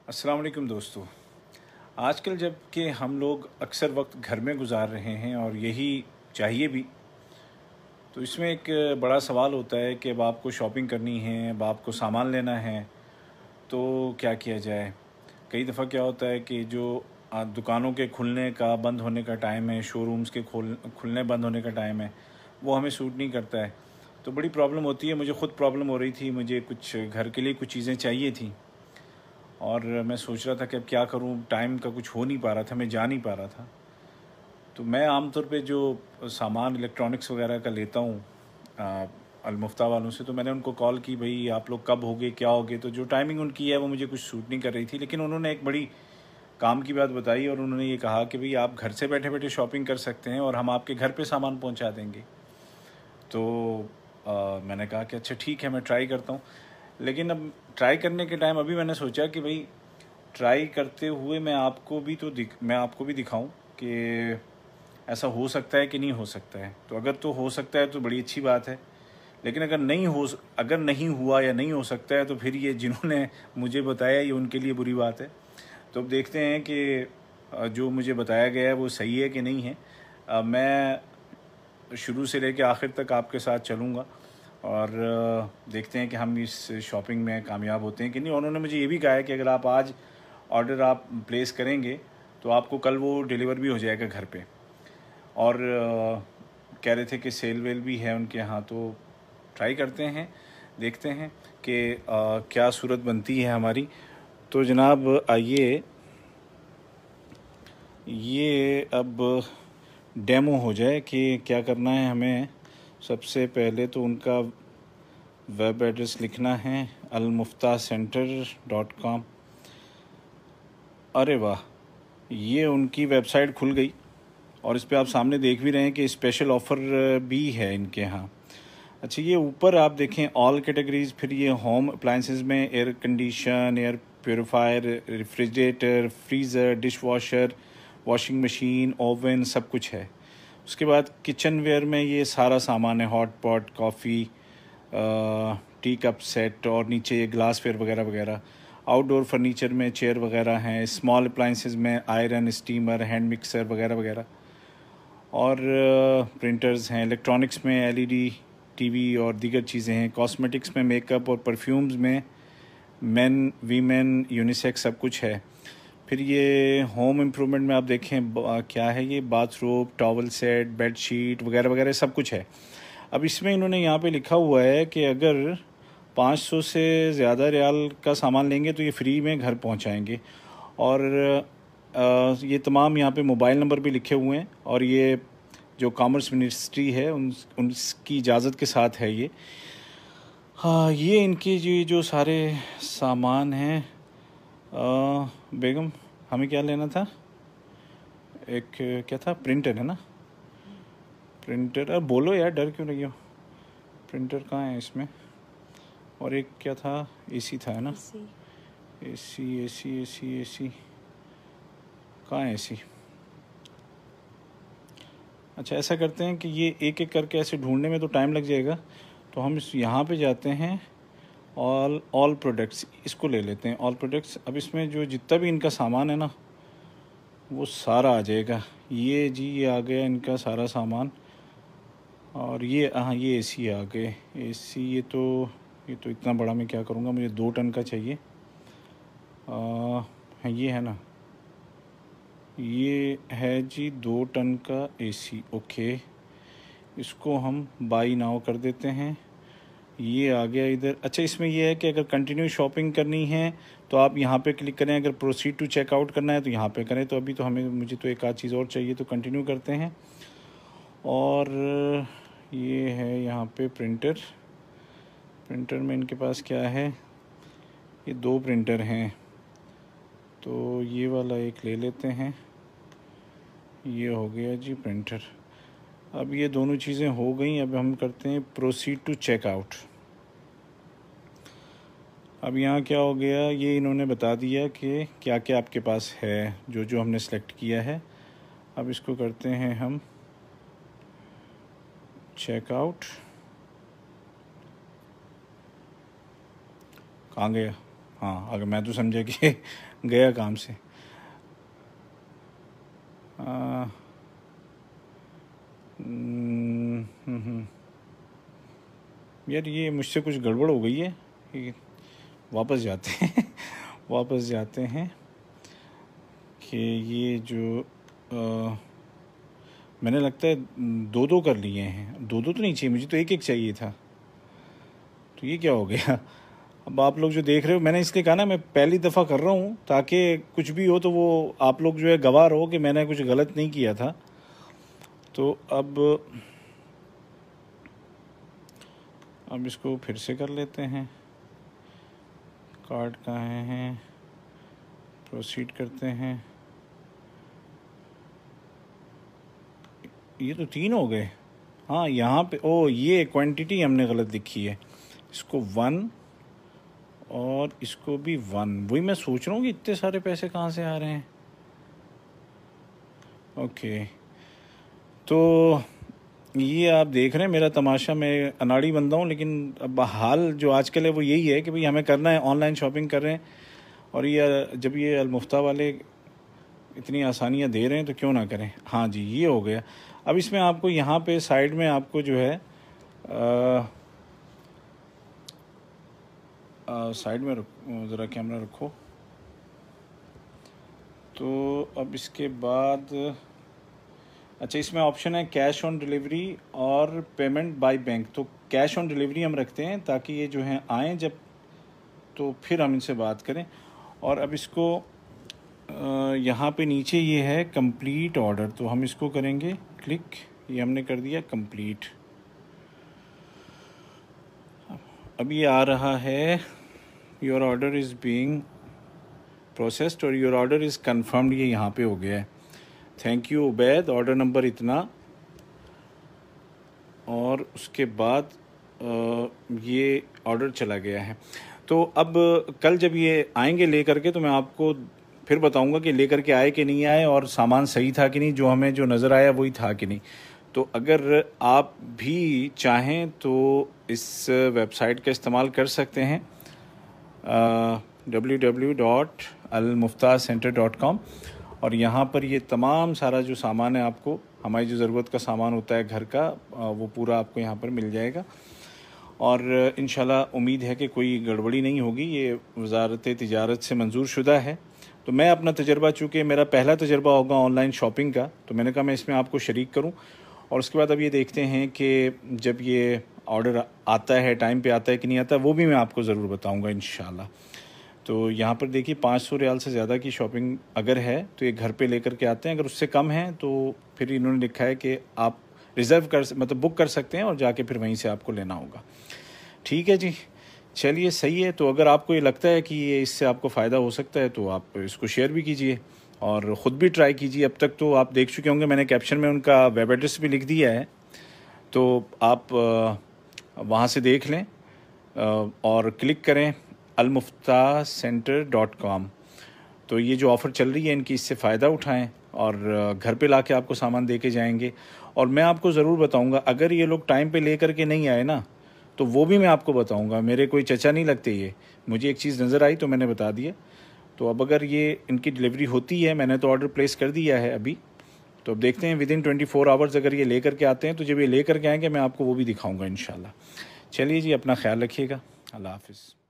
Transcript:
अस्सलाम वालेकुम दोस्तों। आजकल जब कि हम लोग अक्सर वक्त घर में गुजार रहे हैं और यही चाहिए भी, तो इसमें एक बड़ा सवाल होता है कि अब आपको शॉपिंग करनी है, अब आपको सामान लेना है, तो क्या किया जाए। कई दफ़ा क्या होता है कि जो दुकानों के खुलने का बंद होने का टाइम है, शोरूम्स के खुलने बंद होने का टाइम है, वो हमें सूट नहीं करता है। तो बड़ी प्रॉब्लम होती है। मुझे ख़ुद प्रॉब्लम हो रही थी, मुझे कुछ घर के लिए कुछ चीज़ें चाहिए थी और मैं सोच रहा था कि अब क्या करूं। टाइम का कुछ हो नहीं पा रहा था, मैं जा नहीं पा रहा था। तो मैं आमतौर पे जो सामान इलेक्ट्रॉनिक्स वगैरह का लेता हूं अलमुफ्ता वालों से, तो मैंने उनको कॉल की, भाई आप लोग कब होगे, क्या होगे। तो जो टाइमिंग उनकी है वो मुझे कुछ सूट नहीं कर रही थी, लेकिन उन्होंने एक बड़ी काम की बात बताई और उन्होंने ये कहा कि भाई आप घर से बैठे बैठे शॉपिंग कर सकते हैं और हम आपके घर पे सामान पहुंचा देंगे। तो मैंने कहा कि अच्छा ठीक है, मैं ट्राई करता हूँ। लेकिन अब ट्राई करने के टाइम अभी मैंने सोचा कि भाई ट्राई करते हुए मैं आपको भी दिखाऊं कि ऐसा हो सकता है कि नहीं हो सकता है। तो अगर तो हो सकता है तो बड़ी अच्छी बात है, लेकिन अगर नहीं हुआ या नहीं हो सकता है तो फिर ये जिन्होंने मुझे बताया ये उनके लिए बुरी बात है। तो अब देखते हैं कि जो मुझे बताया गया है वो सही है कि नहीं है। मैं शुरू से लेकर आखिर तक आपके साथ चलूँगा और देखते हैं कि हम इस शॉपिंग में कामयाब होते हैं कि नहीं। उन्होंने मुझे ये भी कहा है कि अगर आप ऑर्डर प्लेस करेंगे तो आपको कल वो डिलीवर भी हो जाएगा घर पे। और कह रहे थे कि सेल वेल भी है उनके यहाँ, तो ट्राई करते हैं, देखते हैं कि क्या सूरत बनती है हमारी। तो जनाब आइए ये अब डेमो हो जाए कि क्या करना है हमें। सबसे पहले तो उनका वेब एड्रेस लिखना है almuftaCenter.com। अरे वाह, ये उनकी वेबसाइट खुल गई और इस पे आप सामने देख भी रहे हैं कि स्पेशल ऑफ़र भी है इनके यहाँ। अच्छा, ये ऊपर आप देखें ऑल कैटेगरीज, फिर ये होम अप्लाइंसेस में air condition, air purifier, refrigerator, freezer, dish washer, washing machine, oven, सब कुछ है। उसके बाद किचन वेयर में ये सारा सामान है, hot pot, coffee, tea cup set और नीचे ये ग्लास वेयर वगैरह वगैरह। आउटडोर फर्नीचर में चेयर वगैरह हैं, स्मॉल अप्लाइंसेस में आयरन, स्टीमर, हैंड मिक्सर वगैरह वगैरह। और प्रिंटर्स हैं। इलेक्ट्रॉनिक्स में एलईडी, टीवी और दीगर चीज़ें हैं। कॉस्मेटिक्स में मेकअप और परफ्यूम्स में मेन, वीमेन, यूनिसेक्स सब कुछ है। फिर ये होम इम्प्रूवमेंट में आप देखें क्या है, ये bathrobe, towel set, bed sheet वगैरह वगैरह सब कुछ है। अब इसमें इन्होंने यहाँ पे लिखा हुआ है कि अगर 500 से ज़्यादा रियाल का सामान लेंगे तो ये फ्री में घर पहुँचाएँगे। और ये तमाम यहाँ पे मोबाइल नंबर भी लिखे हुए हैं और ये जो कॉमर्स मिनिस्ट्री है उनकी इजाज़त के साथ है ये। हाँ, ये इनके जो सारे सामान हैं। बेगम, हमें क्या लेना था? एक क्या था, प्रिंटर है ना? प्रिंटर, अब बोलो यार, डर क्यों रही हो? प्रिंटर कहाँ है इसमें? और एक क्या था, एसी था, है ना? एसी एसी एसी एसी कहाँ है एसी? अच्छा, ऐसा करते हैं कि ये एक एक करके ऐसे ढूंढने में तो टाइम लग जाएगा, तो हम इस यहाँ पे जाते हैं, ऑल प्रोडक्ट्स, इसको ले लेते हैं, ऑल प्रोडक्ट्स। अब इसमें जो जितना भी इनका सामान है ना वो सारा आ जाएगा। ये जी, ये आ गया इनका सारा सामान। और ये हाँ, ये एसी आ गए। एसी ये तो इतना बड़ा मैं क्या करूँगा, मुझे 2 टन का चाहिए। हाँ, ये है ना, ये है जी 2 टन का एसी। ओके, इसको हम बाई नाउ कर देते हैं। ये आ गया इधर। अच्छा, इसमें ये है कि अगर कंटिन्यू शॉपिंग करनी है तो आप यहाँ पे क्लिक करें, अगर प्रोसीड टू चेकआउट करना है तो यहाँ पे करें। तो अभी तो मुझे तो एक आध चीज़ और चाहिए, तो कंटिन्यू करते हैं। और ये है यहाँ पे प्रिंटर में इनके पास क्या है, ये 2 प्रिंटर हैं, तो ये वाला एक ले लेते हैं। ये हो गया जी प्रिंटर। अब ये दोनों चीज़ें हो गई। अब हम करते हैं प्रोसीड टू चेकआउट। अब यहाँ क्या हो गया, ये इन्होंने बता दिया कि क्या क्या आपके पास है, जो जो हमने सेलेक्ट किया है। अब इसको करते हैं हम चेकआउट। कहाँ गया? हाँ, अगर मैं तो समझा कि गया काम से। यार ये मुझसे कुछ गड़बड़ हो गई है। ये वापस जाते हैं वापस जाते हैं कि ये जो मैंने लगता है दो दो कर लिए हैं। दो दो तो नहीं चाहिए मुझे, तो एक एक चाहिए था। तो ये क्या हो गया? अब आप लोग जो देख रहे हो, मैंने इसलिए कहा ना मैं पहली दफ़ा कर रहा हूँ ताकि कुछ भी हो तो वो आप लोग जो है गवाह रहो कि मैंने कुछ गलत नहीं किया था। तो अब इसको फिर से कर लेते हैं। कार्ड कहाँ हैं, प्रोसीड करते हैं। ये तो 3 हो गए। हाँ यहाँ पे ये क्वांटिटी हमने गलत लिखी है। इसको 1 और इसको भी 1। वही मैं सोच रहा हूँ कि इतने सारे पैसे कहाँ से आ रहे हैं। ओके, तो ये आप देख रहे हैं मेरा तमाशा। मैं अनाड़ी बंदा हूँ, लेकिन अब हाल जो आजकल है वो यही है कि भाई हमें करना है, ऑनलाइन शॉपिंग कर रहे हैं। और ये जब ये अलमुफ्ता वाले इतनी आसानियाँ दे रहे हैं तो क्यों ना करें। हाँ जी, ये हो गया। अब इसमें आपको यहाँ पे साइड में आपको जो है साइड में ज़रा कैमरा रखो। तो अब इसके बाद अच्छा, इसमें ऑप्शन है कैश ऑन डिलीवरी और पेमेंट बाय बैंक। तो कैश ऑन डिलीवरी हम रखते हैं ताकि ये जो हैं आएँ जब, तो फिर हम इनसे बात करें। और अब इसको यहाँ पे नीचे ये है कंप्लीट ऑर्डर, तो हम इसको करेंगे क्लिक। ये हमने कर दिया कंप्लीट। अब ये आ रहा है your order is being processed और योर ऑर्डर इज़ कन्फर्म्ड। ये यहाँ पे हो गया है। Thank you Ubaid, order number इतना। और उसके बाद ये ऑर्डर चला गया है। तो अब कल जब ये आएंगे ले करके तो मैं आपको फिर बताऊंगा कि लेकर के आए कि नहीं आए और सामान सही था कि नहीं, जो हमें जो नज़र आया वही था कि नहीं। तो अगर आप भी चाहें तो इस वेबसाइट का इस्तेमाल कर सकते हैं, www.almuftacenter.com। और यहाँ पर ये तमाम सारा जो सामान है, आपको हमारी जो ज़रूरत का सामान होता है घर का, वो पूरा आपको यहाँ पर मिल जाएगा। और इंशाल्लाह उम्मीद है कि कोई गड़बड़ी नहीं होगी। ये वज़ारत तिजारत से मंजूर शुदा है। तो मैं अपना तजर्बा, चूँकि मेरा पहला तजर्बा होगा ऑनलाइन शॉपिंग का, तो मैंने कहा मैं इसमें आपको शरीक करूँ। और उसके बाद अब ये देखते हैं कि जब ये ऑर्डर आता है टाइम पे आता है कि नहीं आता, वो भी मैं आपको ज़रूर बताऊँगा इंशाल्लाह। तो यहाँ पर देखिए 500 रियाल से ज़्यादा की शॉपिंग अगर है तो ये घर पे लेकर के आते हैं। अगर उससे कम है तो फिर इन्होंने लिखा है कि आप रिज़र्व मतलब बुक कर सकते हैं और जाके फिर वहीं से आपको लेना होगा। ठीक है जी, चलिए सही है। तो अगर आपको ये लगता है कि ये इससे आपको फ़ायदा हो सकता है तो आप इसको शेयर भी कीजिए और ख़ुद भी ट्राई कीजिए। अब तक तो आप देख चुके होंगे, मैंने कैप्शन में उनका वेब एड्रेस भी लिख दिया है, तो आप वहाँ से देख लें और क्लिक करें almuftacenter.com। तो ये जो ऑफ़र चल रही है इनकी, इससे फ़ायदा उठाएं और घर पे लाके आपको सामान दे के जाएंगे। और मैं आपको ज़रूर बताऊंगा, अगर ये लोग टाइम पे ले करके नहीं आए ना तो वो भी मैं आपको बताऊंगा। मेरे कोई चचा नहीं लगते, ये मुझे एक चीज़ नज़र आई तो मैंने बता दिया। तो अब अगर ये इनकी डिलीवरी होती है, मैंने तो ऑर्डर प्लेस कर दिया है अभी, तो अब देखते हैं विदिन 24 आवर्स अगर ये ले करके आते हैं तो जब ये ले करके आएँगे मैं आपको वो भी दिखाऊँगा इंशाल्लाह। चलिए जी, अपना ख्याल रखिएगा। अल्लाह हाफ़िज़।